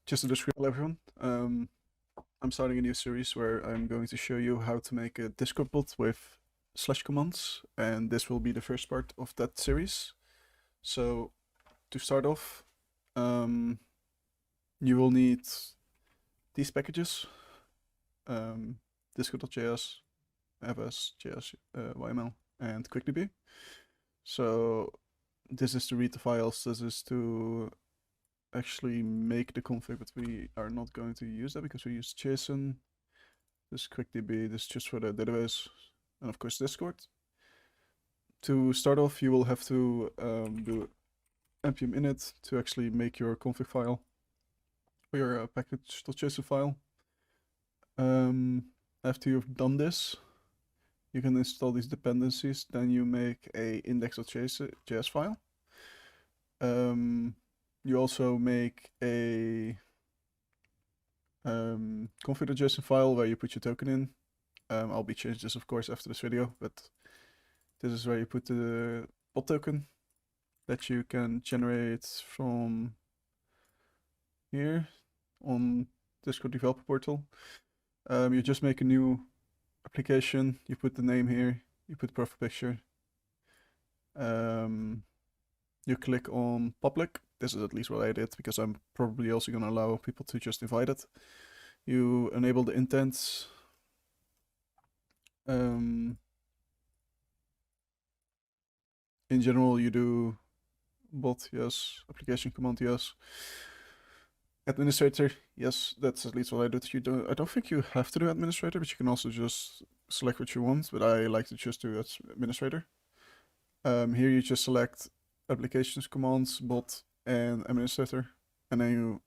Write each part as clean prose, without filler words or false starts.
just a description, hello everyone. I'm starting a new series where I'm going to show you how to make a Discord bot with slash commands, and this will be the first part of that series. So to start off, you will need these packages, discord.js, fs.js, yml, and quickdb. So this is to read the files, this is to actually make the config, but we are not going to use that because we use JSON. This quickdb, this is just for the database, and of course Discord. To start off, you will have to do npm init to actually make your config file or your package.json file. After you've done this, you can install these dependencies. Then you make a index.js file. You also make a config.json file where you put your token in. I'll be changing this of course after this video, but this is where you put the bot token that you can generate from here on Discord developer portal. You just make a new application, you put the name here, you put the profile picture. You click on public. This is at least what I did because I'm probably also going to allow people to just invite it. You enable the intents. In general, you do bot, yes. Application command, yes. Administrator, yes. That's at least what I did. I don't think you have to do administrator, but you can also just select what you want. But I like to just do administrator. Here you just select applications commands, bot, and administrator, and then you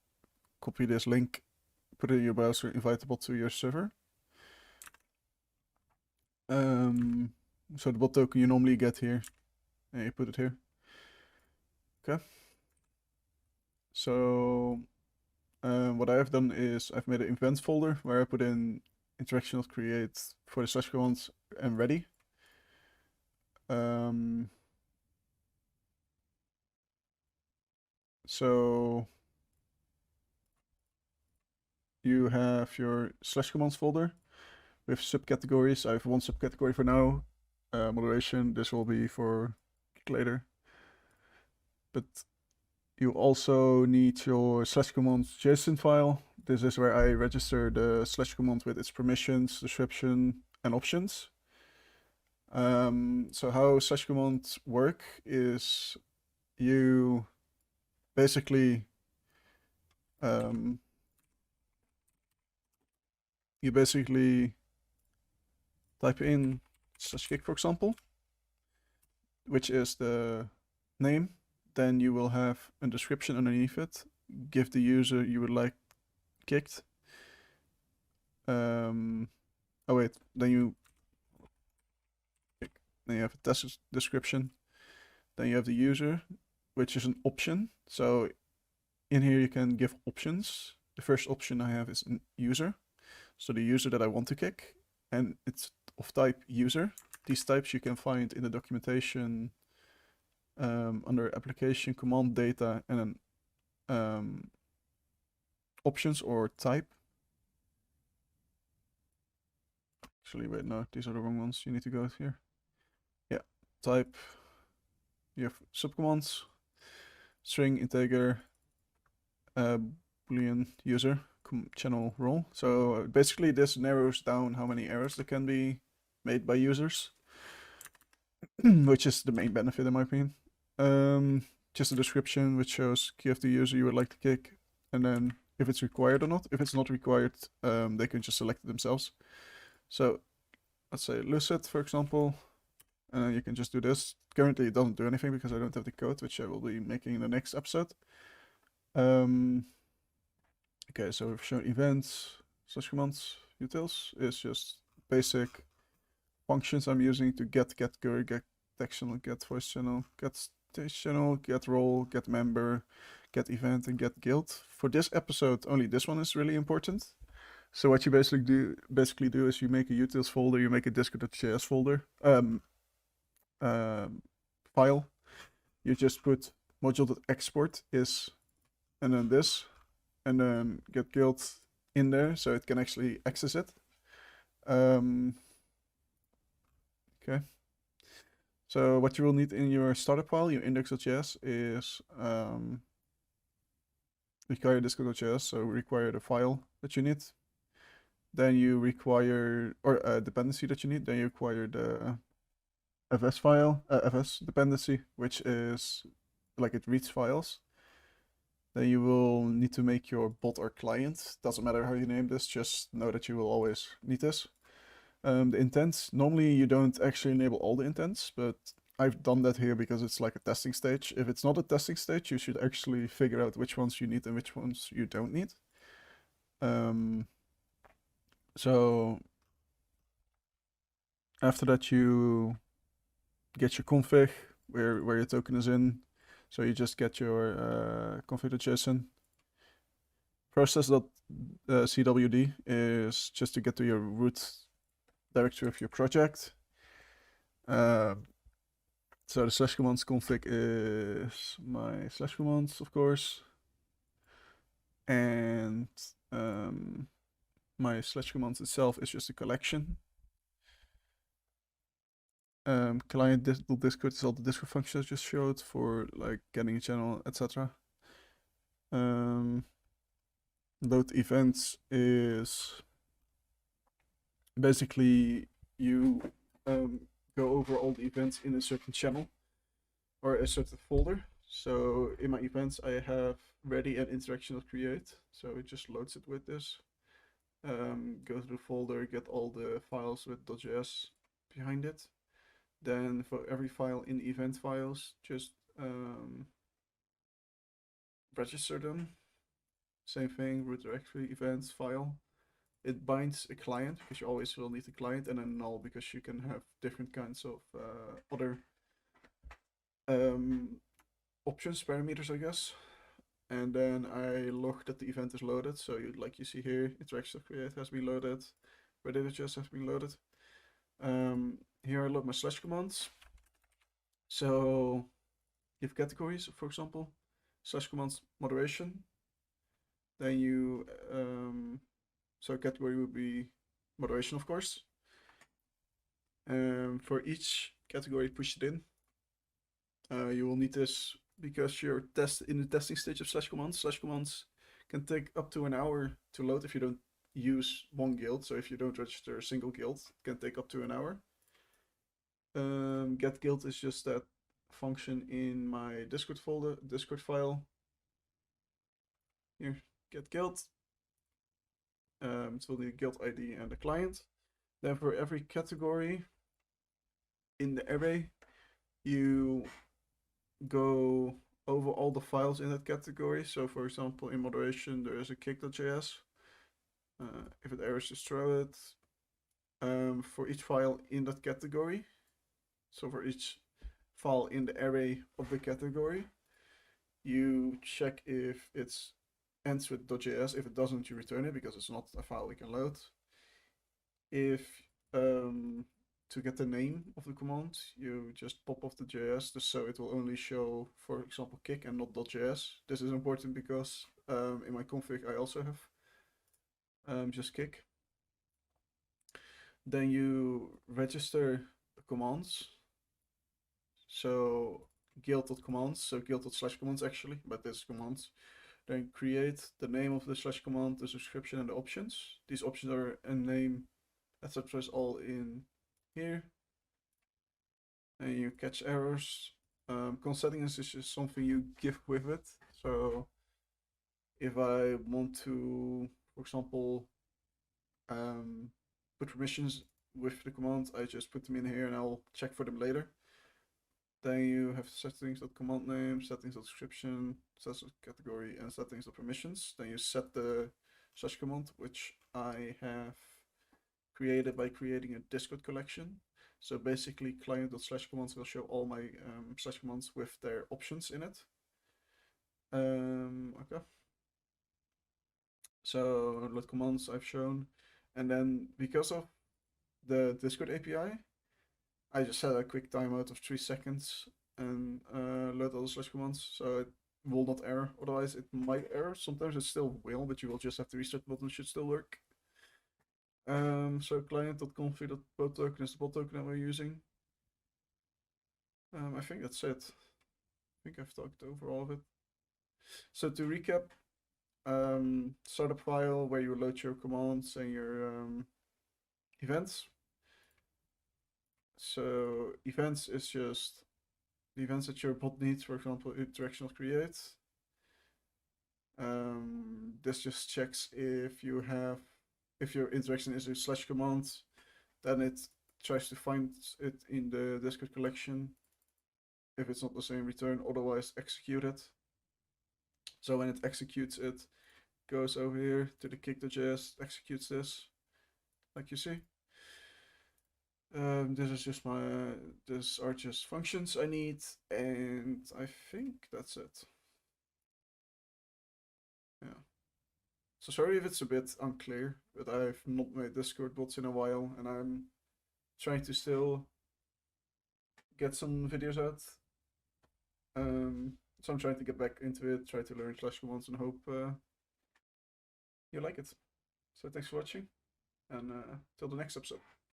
copy this link, put it in your browser, invite the bot to your server. So the bot token you normally get here, and you put it here. Okay. So what I have done is I've made an events folder where I put in interaction.create for the slash commands and ready. So you have your slash commands folder with subcategories. I have one subcategory for now, moderation. This will be for later. But you also need your slash commands JSON file. This is where I register the slash command with its permissions, description, and options. So how slash commands work is you basically type in /kick, for example, which is the name. Then you will have a description underneath it. Give the user you would like kicked. Oh wait, then you have a test description. Then you have the user, which is an option. So in here you can give options. The first option I have is user. So the user that I want to kick, and it's of type user. These types you can find in the documentation under application command data and then options or type. Actually, wait, no, these are the wrong ones. You need to go here. Yeah, type. You have subcommands, string, integer, boolean, user, channel role. So basically this narrows down how many errors that can be made by users, which is the main benefit in my opinion. Just a description which shows key of the user you would like to kick, and then if it's required or not. If it's not required, they can just select it themselves. So let's say Lucid, for example, and you can just do this. Currently it doesn't do anything because I don't have the code, which I will be making in the next episode. Okay, so we've shown events, slash commands, utils is just basic functions I'm using to get query, get text channel, get voice channel, get stage channel, get role, get member, get event, and get guild. For this episode, only this one is really important. So what you basically do is you make a utils folder, you make a discord.js folder, file. You just put module.export is, and then this, and then get guild in there so it can actually access it. Okay. So what you will need in your startup file, your index.js, is require discord.js, so require the file that you need. Then you require, or a dependency that you need, then you require the fs file, fs dependency, which is like it reads files. Then you will need to make your bot or client. Doesn't matter how you name this, just know that you will always need this. The intents, normally you don't actually enable all the intents, but I've done that here because it's like a testing stage. If it's not a testing stage, you should actually figure out which ones you need and which ones you don't need. So after that you get your config where your token is in. So you just get your config.json. Process.cwd is just to get to your root directory of your project. So the slash commands config is my slash commands, of course. And my slash commands itself is just a collection. Client Discord is all the Discord functions I just showed for like getting a channel, etc. Load events is basically you go over all the events in a certain channel or a certain folder. So in my events, I have ready and interaction.create. So it just loads it with this. Go to the folder, get all the files with .js behind it. Then for every file in event files, just register them. Same thing, root directory events file. It binds a client because you always will need a client, and a null because you can have different kinds of other options, parameters, I guess. And then I log that the event is loaded. So like you see here, interaction create has been loaded, Reddit.js has been loaded. Here I load my slash commands. So you have categories, for example, slash commands moderation. Then you, so category would be moderation, of course. For each category, push it in. You will need this because you're in the testing stage of slash commands. Slash commands can take up to an hour to load if you don't use one guild. So if you don't register a single guild, it can take up to an hour. Get guild is just that function in my Discord folder, Discord file. Here, get guild. It will need a guild ID and a client. Then for every category in the array, you go over all the files in that category. So for example, in moderation, there is a kick.js. If it errors, just throw it. For each file in that category, so for each file in the array of the category, you check if it ends with .js. If it doesn't, you return it because it's not a file we can load. If to get the name of the command, you just pop off the JS just so it will only show, for example, kick and not .js. This is important because in my config I also have just kick. Then you register the commands. So guild.commands, so guild./commands actually, but this commands. Then create the name of the slash command, the subscription, and the options. These options are a name, etc. is all in here. And you catch errors. Settings is just something you give with it. So if I want to, for example, put permissions with the command, I just put them in here and I'll check for them later. Then you have settings.command name, settings.description, settings.category, and settings.permissions. Then you set the slash command, which I have created by creating a Discord collection. So basically, client./commands will show all my slash commands with their options in it. Okay. So load commands I've shown, and then because of the Discord API, I just set a quick timeout of 3 seconds and load all the slash commands. So will not error. Otherwise, it might error. Sometimes it still will, but you will just have to restart the button. It should still work. So client.config.bot token is the bot token that we're using. I think that's it. I think I've talked over all of it. So to recap, startup file where you load your commands and your events. So events is just the events that your bot needs, for example, interactional create. This just checks if your interaction is a slash command, then it tries to find it in the Discord collection. If it's not the same, return, otherwise execute it. So when it executes it, goes over here to the kick.js, executes this, like you see. This is just these are just functions I need, and I think that's it. Yeah. So sorry if it's a bit unclear, but I've not made Discord bots in a while, and I'm trying to still get some videos out. So I'm trying to get back into it, try to learn slash commands, and hope you like it. So thanks for watching, and till the next episode.